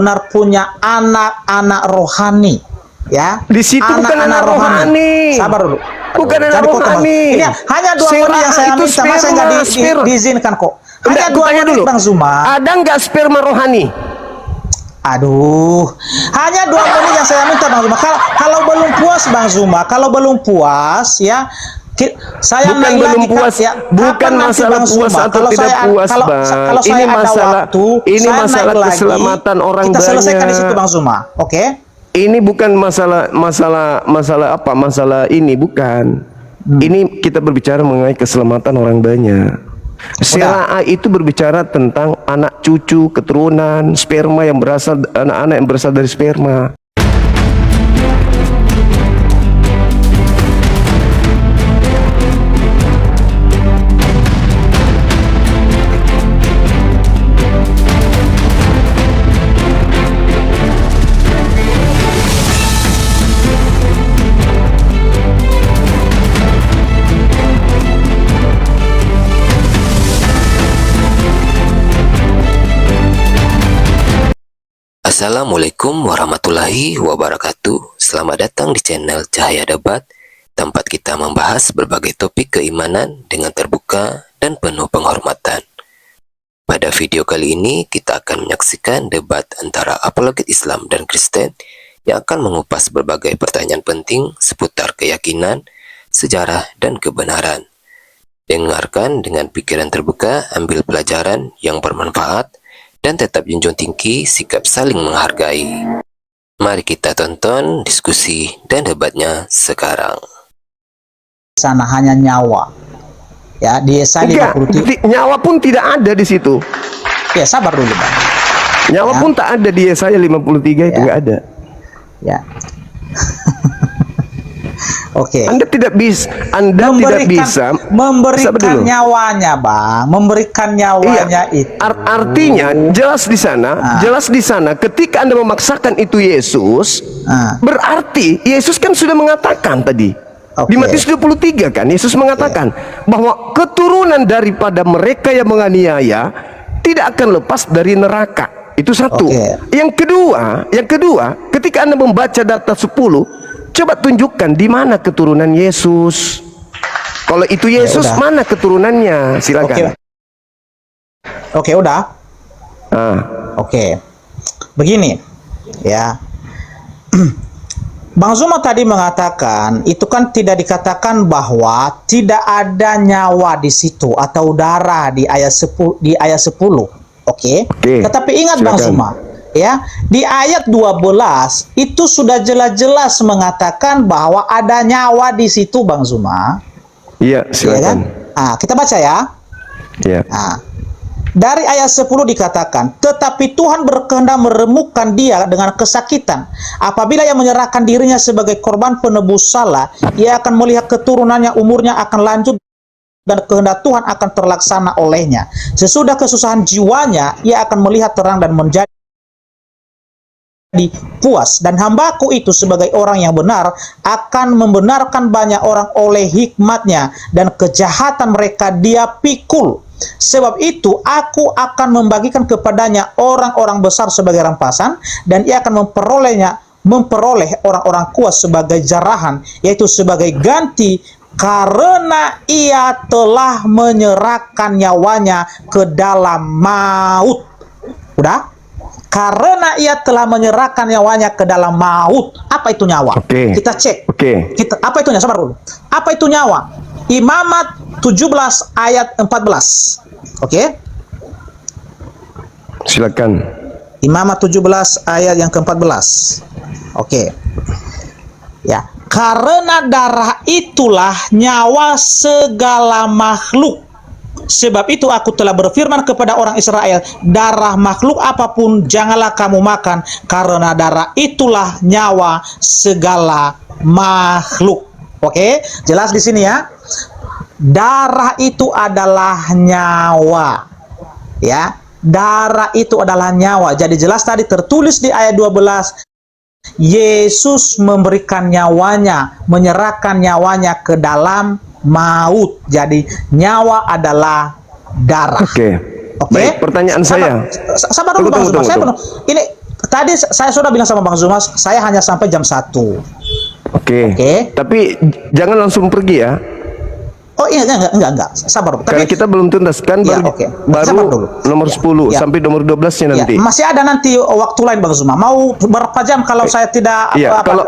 benar punya anak-anak rohani, ya. Di situ bukan anak rohani. Sabar dulu. Bukan anak rohani. Ini hanya 2 menit yang saya minta, masa nggak diizinkan kok. Hanya 2 menit dulu, Bang Zuma. Ada nggak sperma rohani? Aduh, hanya 2 menit yang saya minta, Bang Zuma. Kalau belum puas, Bang Zuma, kalau belum puas, ya. Saya bukan belum puas, ya. Bukan masalah puas atau tidak puas, Bang. Kalau ini saya masalah ada waktu, ini saya masalah naik keselamatan lagi, orang kita banyak. selesaikan di situ, Bang Zuma. Oke? Ini bukan masalah apa? Masalah ini bukan. Ini kita berbicara mengenai keselamatan orang banyak. Syariah itu berbicara tentang anak cucu, keturunan, sperma yang berasal, anak-anak yang berasal dari sperma. Assalamualaikum warahmatullahi wabarakatuh. Selamat datang di channel Cahaya Debat, tempat kita membahas berbagai topik keimanan dengan terbuka dan penuh penghormatan. Pada video kali ini kita akan menyaksikan debat antara apologet Islam dan Kristen yang akan mengupas berbagai pertanyaan penting seputar keyakinan, sejarah, dan kebenaran. Dengarkan dengan pikiran terbuka, ambil pelajaran yang bermanfaat, dan tetap junjung tinggi sikap saling menghargai. Mari kita tonton diskusi dan debatnya sekarang. Sana hanya nyawa. Ya, di Yesaya 53. Nyawa pun tidak ada di situ. Ya, sabar dulu, Bang. Nyawa pun tak ada di Yesaya 53 itu, nggak ada. Ya. Oke. Anda tidak bisa, memberikan nyawanya, Bang. Memberikan nyawanya itu. Artinya jelas di sana ketika Anda memaksakan itu Yesus, berarti Yesus kan sudah mengatakan tadi. Di Matius 23 kan Yesus mengatakan bahwa keturunan daripada mereka yang menganiaya tidak akan lepas dari neraka. Itu satu. Yang kedua, ketika Anda membaca data 10, coba tunjukkan di mana keturunan Yesus. Kalau itu Yesus, mana keturunannya? Silakan. Oke, udah. Oke. Begini, ya. Bang Zuma tadi mengatakan, itu kan tidak dikatakan bahwa tidak ada nyawa di situ atau darah di ayat 10. Oke. Tetapi ingat, silakan, Bang Zuma, ya, di ayat 12 itu sudah jelas-jelas mengatakan bahwa ada nyawa di situ, Bang Zuma. Iya, silakan. Ya kan? Kita baca ya. Iya. Dari ayat 10 dikatakan, tetapi Tuhan berkehendak meremukkan dia dengan kesakitan. Apabila ia menyerahkan dirinya sebagai korban penebus salah, ia akan melihat keturunannya, umurnya akan lanjut, dan kehendak Tuhan akan terlaksana olehnya. Sesudah kesusahan jiwanya, ia akan melihat terang dan menjadi puas. Dan hambaku itu sebagai orang yang benar akan membenarkan banyak orang oleh hikmatnya, dan kejahatan mereka dia pikul. Sebab itu aku akan membagikan kepadanya orang-orang besar sebagai rampasan, dan ia akan memperoleh orang-orang kuat sebagai jarahan, yaitu sebagai ganti, karena ia telah menyerahkan nyawanya ke dalam maut. Udah? Karena ia telah menyerahkan nyawanya ke dalam maut. Apa itu nyawa? Kita cek. Apa itu nyawa? Sabar dulu. Apa itu nyawa? Imamat 17 ayat 14. Oke. Silakan. Imamat 17 ayat yang ke-14. Oke. Ya, karena darah itulah nyawa segala makhluk. Sebab itu aku telah berfirman kepada orang Israel, darah makhluk apapun janganlah kamu makan, karena darah itulah nyawa segala makhluk. Oke, jelas di sini ya. Darah itu adalah nyawa. Ya, darah itu adalah nyawa. Jadi jelas tadi tertulis di ayat 12, Yesus memberikan nyawanya, menyerahkan nyawanya ke dalam maut. Jadi nyawa adalah darah. Baik, pertanyaan saya. Sabar dulu, Bang Zuma. Ini tadi saya sudah bilang sama Bang Zuma, saya hanya sampai jam 1. Oke. Tapi jangan langsung pergi ya. Oh iya, enggak. Sabar. Karena kita belum tuntas kan, ya, baru nomor 10 sampai nomor 12-nya nanti. Ya, masih ada nanti waktu lain Bang Zuma. Mau berapa jam kalau saya tidak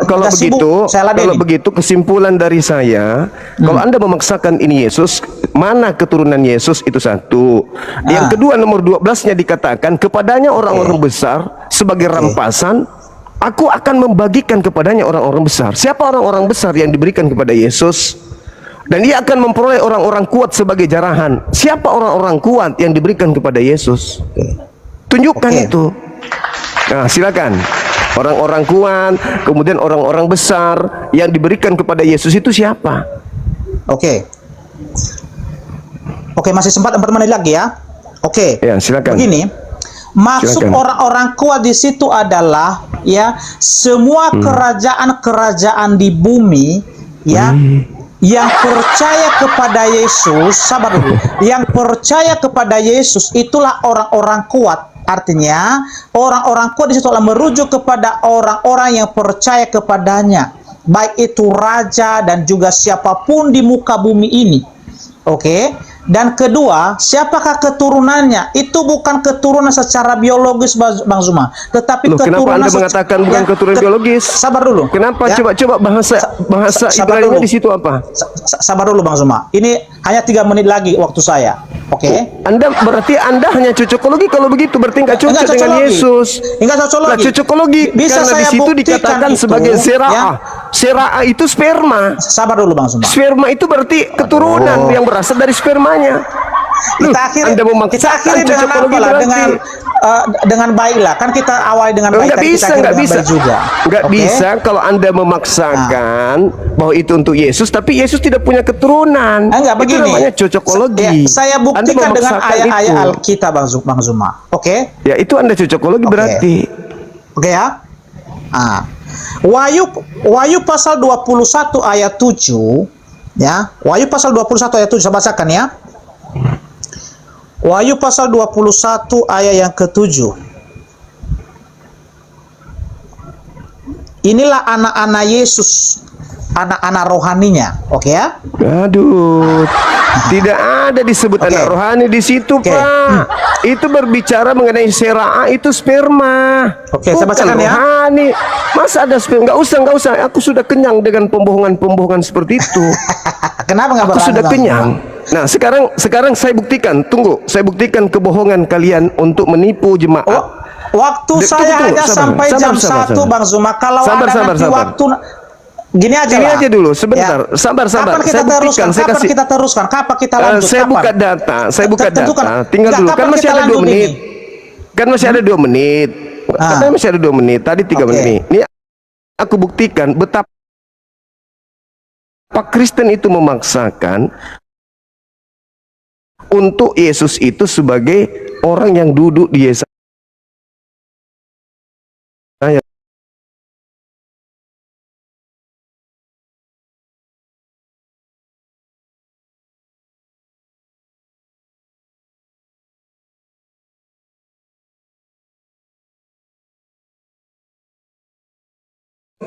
kalau begitu, kalau begitu kesimpulan dari saya, kalau Anda memaksakan ini Yesus, mana keturunan Yesus itu satu. Yang kedua, nomor 12-nya dikatakan kepadanya orang-orang besar sebagai rampasan, aku akan membagikan kepadanya orang-orang besar. Siapa orang-orang besar yang diberikan kepada Yesus? Dan ia akan memperoleh orang-orang kuat sebagai jarahan. Siapa orang-orang kuat yang diberikan kepada Yesus? Tunjukkan itu. Nah, silakan. Orang-orang kuat, kemudian orang-orang besar yang diberikan kepada Yesus itu siapa? Oke, masih sempat 4 menit lagi ya. Ya, silakan. Begini, maksud orang-orang kuat di situ adalah ya semua kerajaan-kerajaan di bumi ya. Yang percaya kepada Yesus, sabar dulu. Yang percaya kepada Yesus itulah orang-orang kuat. Artinya, orang-orang kuat di situ adalah merujuk kepada orang-orang yang percaya kepadanya. Baik itu raja dan juga siapapun di muka bumi ini. Dan kedua, siapakah keturunannya? Itu bukan keturunan secara biologis, Bang Zuma, tetapi keturunan. Kenapa Anda mengatakan bukan keturunan biologis? Sabar dulu. Kenapa? Coba bahasa Ibrani di situ apa? Sabar dulu Bang Zuma. Ini hanya 3 menit lagi waktu saya. Anda hanya cocokologi kalau begitu, berarti nggak cocok dengan Yesus. Enggak cocokologi. Cocokologi bisa karena saya di situ dikatakan itu, sebagai sera'ah. Sera'ah itu sperma. Sabar dulu Bang Zuma. Sperma itu berarti keturunan yang berasal dari spermanya. Kita akhiri dengan apa lah? Dengan baiklah. Kan kita awali dengan baik. Nggak bisa kalau Anda memaksakan bahwa itu untuk Yesus, tapi Yesus tidak punya keturunan. Itu namanya cocokologi. Saya buktikan dengan ayat-ayat Alkitab Bang Zuma. Ya, itu Anda cocokologi berarti. Ya. Wahyu pasal 21 ayat 7 ya. Wahyu pasal 21 ayat 7 saya bacakan ya. Wahyu pasal 21 ayat yang ke-7. Inilah anak-anak Yesus, anak-anak rohaninya. Ya? Aduh, tidak ada disebut anak rohani di situ, Pak. Itu berbicara mengenai sera'ah, itu sperma. Saya bacakan ya. Rohani. Masa ada sperma? Nggak usah. Aku sudah kenyang dengan pembohongan saya sudah kenyang. Nah, sekarang saya buktikan. Saya buktikan kebohongan kalian untuk menipu jemaat. Waktu saya hanya sampai jam 1 Bang Zuma. Kalau ada nanti waktu gini aja dulu sebentar. Sabar. Kapan kita teruskan? Kapan kita lanjut? Saya buka data. Tinggal dulu. Kan masih ada 2 menit. Katanya masih ada 2 menit. Tadi 3 menit. Ini aku buktikan betapa Kristen itu memaksakan untuk Yesus itu sebagai orang yang duduk di Yesaya.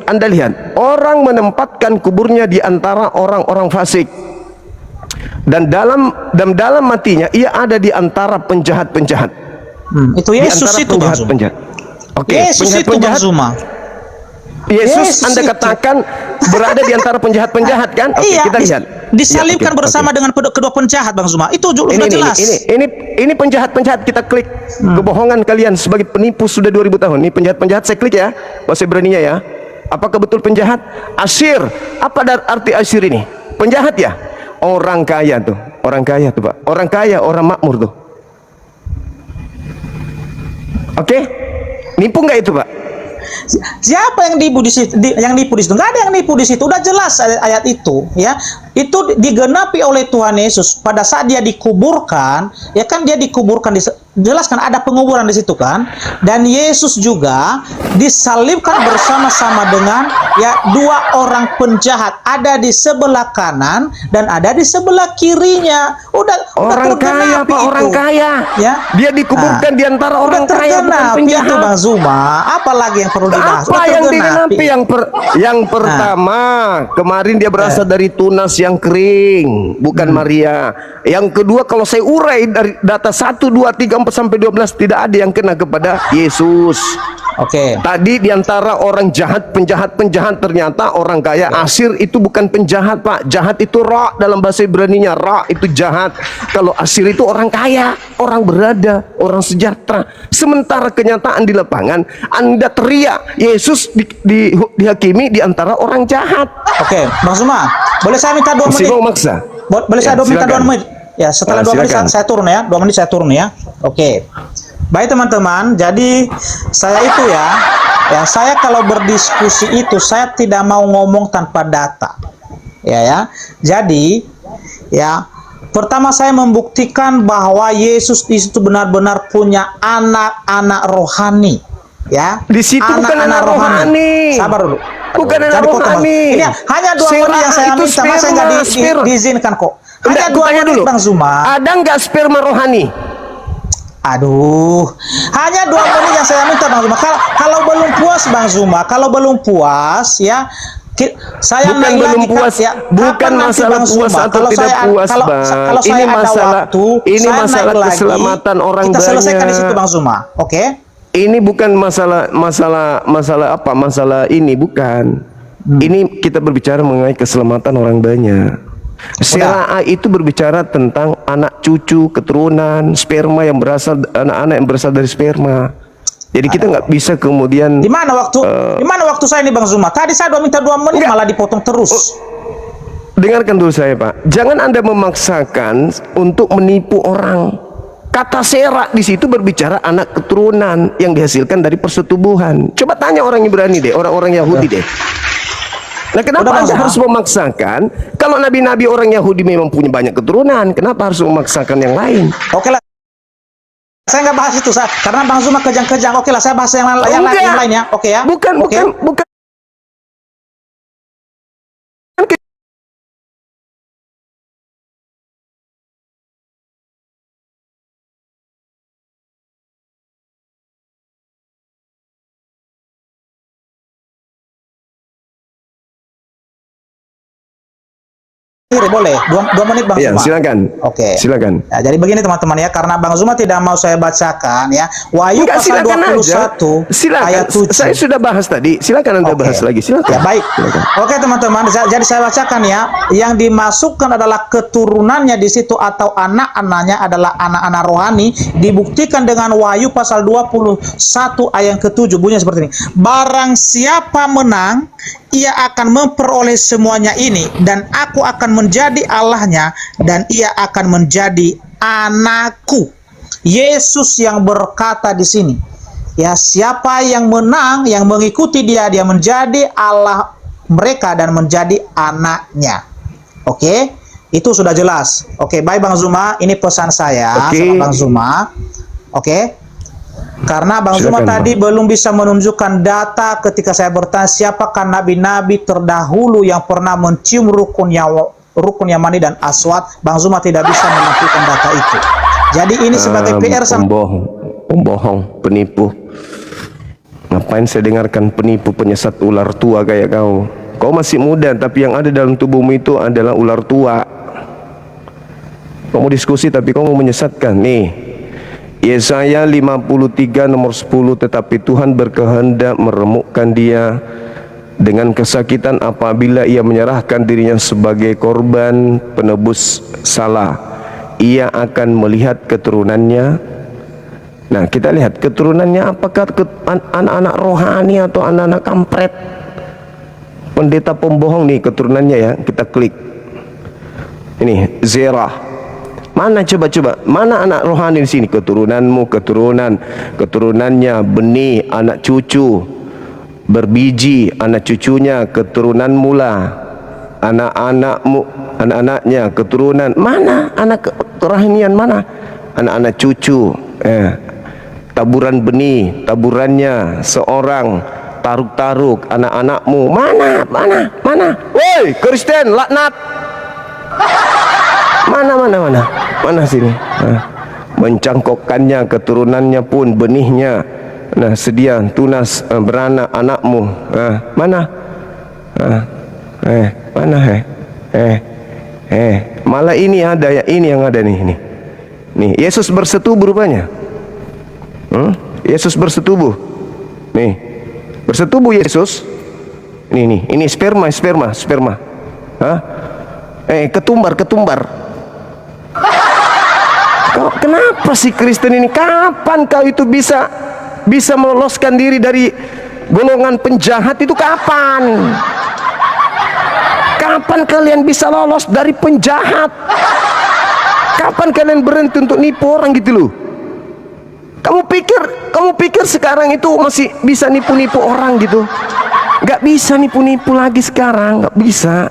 Anda lihat, orang menempatkan kuburnya di antara orang-orang fasik. Dan dalam matinya ia ada di antara penjahat-penjahat. Itu Yesus itu penjahat. Yesus itu Bang Zuma. Yesus Anda katakan berada di antara penjahat-penjahat kan? Kita lihat. Disalibkan bersama dengan kedua penjahat Bang Zuma. Itu sudah jelas. Ini penjahat-penjahat, kita klik. Kebohongan kalian sebagai penipu sudah 2000 tahun. Ini penjahat-penjahat, saya klik ya. Bahasa Ibraninya ya. Apakah betul penjahat? Asyir. Apa arti asyir ini? Penjahat ya? Orang kaya tuh Pak. Orang kaya, orang makmur tuh. Nipu nggak itu Pak? Siapa yang nipu di situ? Nggak ada yang nipu di situ. Udah jelas ayat itu ya. itu digenapi oleh Tuhan Yesus pada saat dia dikuburkan. Ya kan, dia dikuburkan, jelas kan ada penguburan di situ kan, dan Yesus juga disalibkan bersama-sama dengan ya dua orang penjahat, ada di sebelah kanan dan ada di sebelah kirinya. Udah orang kaya Pak, orang kaya ya, dia dikuburkan di antara orang kaya, bukan penjahat itu Bang Zuma. Apalagi yang perlu dibahas? Apa yang digenapi? Yang pertama, kemarin dia berasal dari tunas yang kering, bukan Maria. Yang kedua, kalau saya urai dari data 1, 2, 3, 4 sampai 12, tidak ada yang kena kepada Yesus. Oke. Tadi diantara orang jahat, penjahat, ternyata orang kaya. Asir itu bukan penjahat Pak. Jahat itu ra, dalam bahasa Ibraninya ra itu jahat. Kalau asir itu orang kaya, orang berada, orang sejahtera. Sementara kenyataan di lapangan, Anda teriak Yesus dihakimi di antara orang jahat. Oke, Bang Zuma, boleh saya minta 2 menit? Masih mau maksa? Boleh saya minta 2 menit? Ya, setelah 2 menit saya turun ya. 2 menit saya turun ya. Oke. Baik teman-teman, jadi saya itu ya saya kalau berdiskusi itu saya tidak mau ngomong tanpa data. Ya. Jadi ya, pertama saya membuktikan bahwa Yesus itu benar-benar punya anak-anak rohani. Ya. Di situ bukan anak rohani. Sabar dulu. Bukan anak rohani. Ini hanya 2 menit yang saya minta, masa nggak diizinkan kok. Hanya 2 menit Bang Zuma. Ada nggak sperma rohani? Aduh, hanya 2 menit yang saya minta Bang Zuma. Kalau belum puas Bang Zuma, kalau belum puas ya, saya bukan belum lagi, puas ya, bukan masalah puas atau tidak puas Bang. Ini masalah ini masalah keselamatan orang banyak. Kita selesaikan di situ Bang Zuma. Oke? Ini bukan masalah apa? Masalah ini bukan. Ini kita berbicara mengenai keselamatan orang banyak. Sera itu berbicara tentang anak cucu, keturunan, sperma yang berasal, anak-anak yang berasal dari sperma. Jadi kita nggak bisa kemudian. Di mana waktu saya ini Bang Zuma? Tadi saya minta 2 menit malah dipotong terus. Dengarkan dulu saya Pak. Jangan Anda memaksakan untuk menipu orang. Kata sera di situ berbicara anak keturunan yang dihasilkan dari persetubuhan. Coba tanya orang Ibrani deh, orang-orang Yahudi deh. Nah, kenapa Anda harus memaksakan? Kalau nabi-nabi orang Yahudi memang punya banyak keturunan, kenapa harus memaksakan yang lain? Oke lah, saya nggak bahas itu, karena Bang Zuma kejang-kejang. Oke lah, saya bahas yang lain ya. Oke ya. Bukan. Boleh 2 menit Bang Zuma. Silakan. Oke. Silakan. Ya, jadi begini teman-teman ya, karena Bang Zuma tidak mau saya bacakan ya. Wahyu pasal 21 ayat 7. Saya sudah bahas tadi. Silakan Anda bahas lagi. Silakan. Ya, baik. Silakan. Oke teman-teman, jadi saya bacakan ya. Yang dimasukkan adalah keturunannya di situ atau anak-anaknya adalah anak-anak rohani, dibuktikan dengan Wahyu pasal 21 ayat ke-7. Bunyinya seperti ini. Barang siapa menang, ia akan memperoleh semuanya ini, dan aku akan menjadi Allahnya, dan ia akan menjadi anakku. Yesus yang berkata di sini, ya, siapa yang menang, yang mengikuti dia menjadi Allah mereka dan menjadi anaknya. Oke, itu sudah jelas. Oke, baik Bang Zuma, ini pesan saya sama Bang Zuma. Oke. Karena Bang Zuma tadi belum bisa menunjukkan data ketika saya bertanya siapakah nabi-nabi terdahulu yang pernah mencium rukun Yamani dan Aswad. Bang Zuma tidak bisa menampilkan data itu. Jadi ini sebagai PR pembohong, penipu. Ngapain saya dengarkan penipu, penyesat ular tua kayak kau? Kau masih muda, tapi yang ada dalam tubuhmu itu adalah ular tua. Kau mau diskusi tapi kau mau menyesatkan. Nih, Yesaya 53 nomor 10, tetapi Tuhan berkehendak meremukkan dia dengan kesakitan apabila ia menyerahkan dirinya sebagai korban penebus salah. Ia akan melihat keturunannya. Nah, kita lihat keturunannya, apakah anak-anak rohani atau anak-anak kampret? Pendeta pembohong nih keturunannya ya. Kita klik. Ini Zerah. Mana coba mana anak rohani di sini? Keturunanmu, keturunannya benih, anak cucu berbiji, anak cucunya keturunan mula, anak-anakmu anak-anaknya, keturunan, mana anak kerohanian, mana anak-anak cucu, taburan benih, taburannya seorang taruk-taruk, anak-anakmu, mana, woi Kristen laknat, mana sini, mencangkokkannya, keturunannya pun benihnya, nah sedia tunas beranak anakmu, mana, malah ini ada ya, ini yang ada nih Yesus bersetubuh rupanya. Yesus bersetubuh nih, bersetubuh Yesus ini sperma, ketumbar. Kenapa sih Kristen ini, kapan kau itu bisa meloloskan diri dari golongan penjahat itu, kapan kalian bisa lolos dari penjahat? Kapan kalian berhenti untuk nipu orang gitu loh? Kamu pikir sekarang itu masih bisa nipu-nipu orang gitu? Gak bisa nipu-nipu lagi sekarang, gak bisa.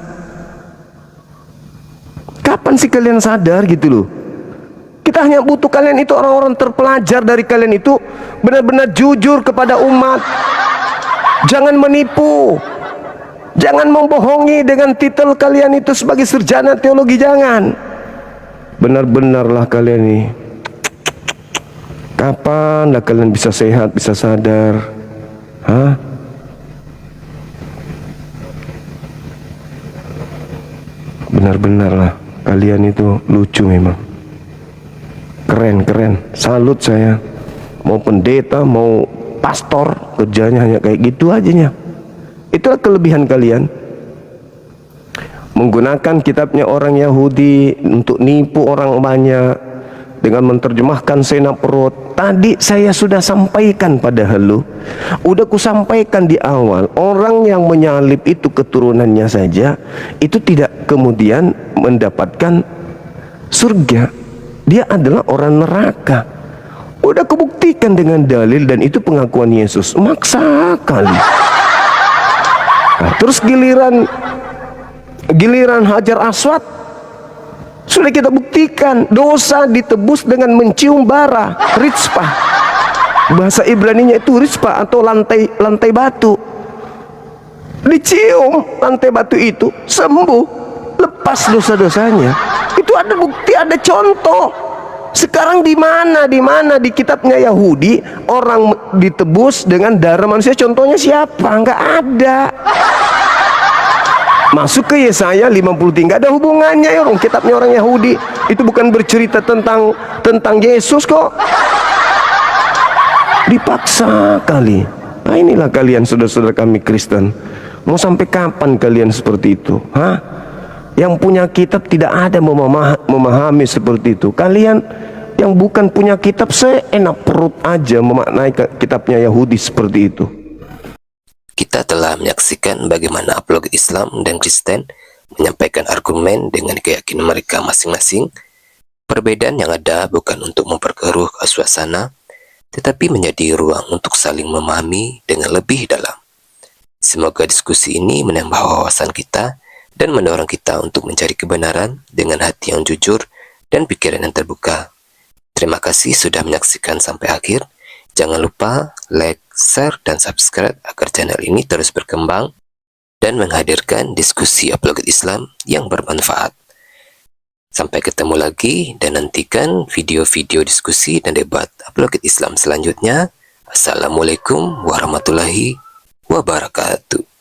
Kapan sih kalian sadar gitu loh? Kita hanya butuh kalian itu, orang-orang terpelajar dari kalian itu benar-benar jujur kepada umat. Jangan menipu, jangan membohongi dengan titel kalian itu sebagai sarjana teologi, jangan. Benar-benarlah kalian nih, kapan lah kalian bisa sehat, bisa sadar? Benar-benarlah kalian itu lucu memang. Keren, salut saya. Mau pendeta, mau pastor, kerjanya hanya kayak gitu aja. Itulah kelebihan kalian, menggunakan kitabnya orang Yahudi untuk nipu orang banyak dengan menerjemahkan senap perut. Tadi saya sudah sampaikan padahal udah kusampaikan di awal, orang yang menyalib itu keturunannya saja itu tidak kemudian mendapatkan surga, dia adalah orang neraka. Udah kubuktikan dengan dalil, dan itu pengakuan Yesus. Maksa kali. Terus giliran Hajar Aswad sudah kita buktikan dosa ditebus dengan mencium bara, rizpah. Bahasa Ibraninya itu rizpah atau lantai batu. Dicium lantai batu itu, sembuh, lepas dosa-dosanya. Itu ada bukti, ada contoh. Sekarang di mana di kitabnya Yahudi orang ditebus dengan darah manusia? Contohnya siapa? Nggak ada. Masuk ke Yesaya 53, nggak ada hubungannya ya, kitabnya orang Yahudi. Itu bukan bercerita tentang Yesus kok. Dipaksa kali. Nah inilah kalian saudara-saudara kami Kristen. Mau sampai kapan kalian seperti itu? Yang punya kitab tidak ada memahami seperti itu. Kalian yang bukan punya kitab seenak perut aja memaknai kitabnya Yahudi seperti itu. Kita telah menyaksikan bagaimana apologet Islam dan Kristen menyampaikan argumen dengan keyakinan mereka masing-masing. Perbedaan yang ada bukan untuk memperkeruh suasana, tetapi menjadi ruang untuk saling memahami dengan lebih dalam. Semoga diskusi ini menambah wawasan kita dan mendorong kita untuk mencari kebenaran dengan hati yang jujur dan pikiran yang terbuka. Terima kasih sudah menyaksikan sampai akhir. Jangan lupa like, share, dan subscribe agar channel ini terus berkembang dan menghadirkan diskusi apologet Islam yang bermanfaat. Sampai ketemu lagi dan nantikan video-video diskusi dan debat apologet Islam selanjutnya. Assalamualaikum warahmatullahi wabarakatuh.